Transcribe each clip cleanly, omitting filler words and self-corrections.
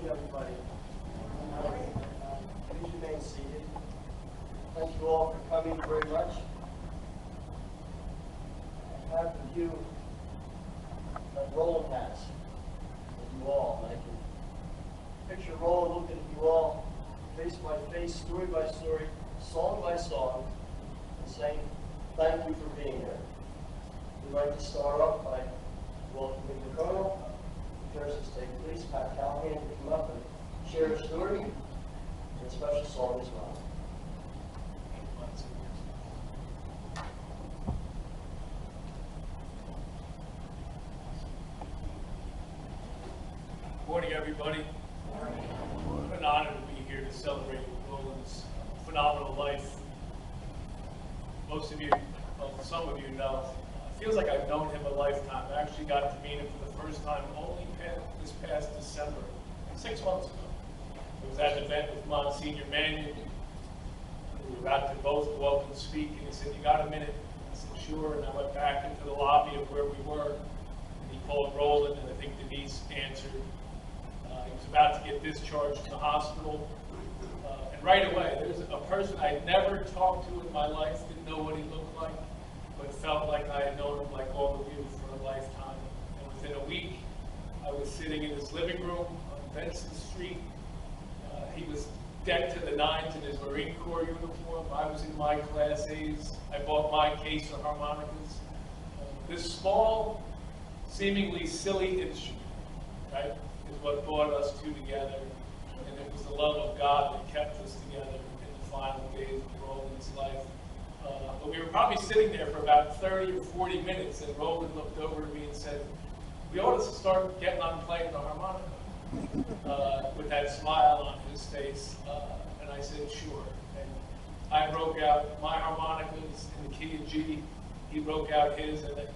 morning, everybody. Please remain seated. Thank you all for coming very much. I have the view that Roland has of you all. And I can picture Roland looking at you all face by face, story by story, song by song, and saying, thank you for being here. We'd like to start off by welcoming the Colonel. Jersey State Police, Pat Callahan, to come up and share a story and a special song as well. Good morning, everybody. What an honor to be here to celebrate Roland's phenomenal life. Most of you, well, some of you know, it feels like I've known him a lifetime. I actually got to meet him for the first time only this past December, 6 months ago. It was at an event with Monsignor Mannion. We were about to both go up and speak, and he said, "You got a minute?" I said, "Sure." And I went back into the lobby of where we were, and he called Roland, and I think Denise answered. He was about to get discharged from the hospital. And right away, there's a person I'd never talked to in my life, didn't know what he looked like, but felt like I had known him like all of you for a lifetime. And within a week, I was sitting in his living room on Benson Street. He was decked to the nines in his Marine Corps uniform. I was in my Class A's. I bought my case of harmonicas. This small, seemingly silly instrument, right, is what brought us two together. And it was the love of God that kept us together in the final days of Roland's life. But we were probably sitting there for about 30 or 40 minutes, and Roland looked over at me and said, "We ought to start getting on playing the harmonica," with that smile on his face. And I said, "Sure." And I broke out my harmonicas in the key of G. He broke out his, and then,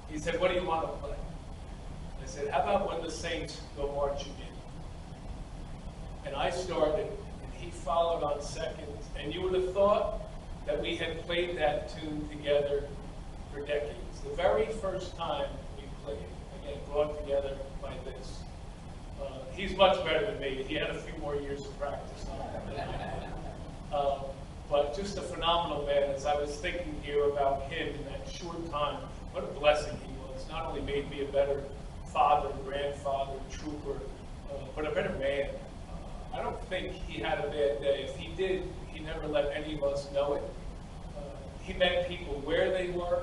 he said, "What do you want to play?" I said, "How about When the Saints Go Marching In?" And I started, and he followed on seconds, and you would have thought that we had played that tune together for decades. The very first time we played, again, brought together by this. He's much better than me. He had a few more years of practice on it. But just a phenomenal man. As I was thinking here about him in that short time, what a blessing he was. Not only made me a better father, grandfather, trooper, but a better man. I don't think he had a bad day. If he did, he never let any of us know it. He met people where they were,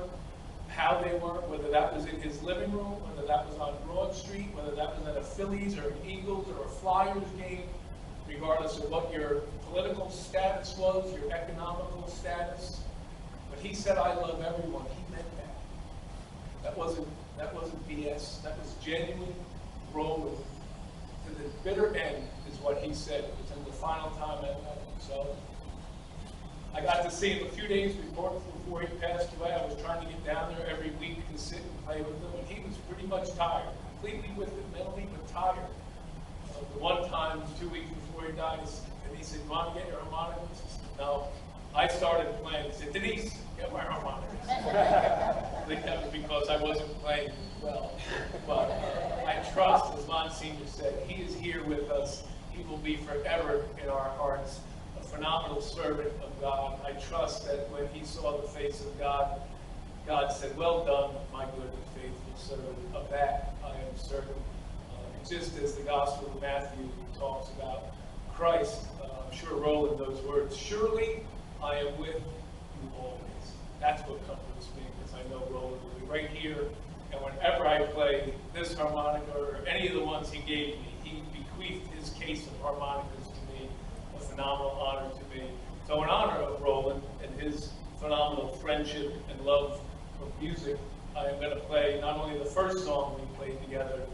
how they were, whether that was in his living room, whether that was on Broad Street, whether that was at a Phillies or an Eagles or a Flyers game, regardless of what your political status was, your economical status. But he said, "I love everyone." He meant that. That wasn't BS. That was genuine Roland. To the bitter end is what he said. It was in the final time I met him. So I got to see him a few days before he passed away. I was trying to get down there every week to sit and play with him, and he was pretty much tired, completely with it mentally, but tired. The one time, 2 weeks before he died, and he said, "You want to get your harmonicas?" I said, "No." I started playing. He said, "Denise, get my harmonicas." I think that was because I wasn't playing well. But I trust, as Monsignor said, he is here with us. He will be forever in our hearts. A phenomenal servant of God. I trust that when he saw the face of God, God said, "Well done, my good and faithful servant." Of that I am certain. Just as the Gospel of Matthew talks about Christ, I'm sure Roland knows words. "Surely I am with you always." That's what comforts me, because I know Roland will be right here. And whenever I play this harmonica or any of the ones he gave me, he bequeathed his case of harmonicas to me. A phenomenal honor to me. So in honor of Roland and his phenomenal friendship and love of music, I am going to play not only the first song we played together,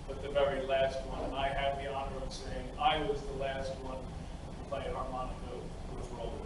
but the very last one. And I have the honor of saying I was the last one to play harmonica with Roland.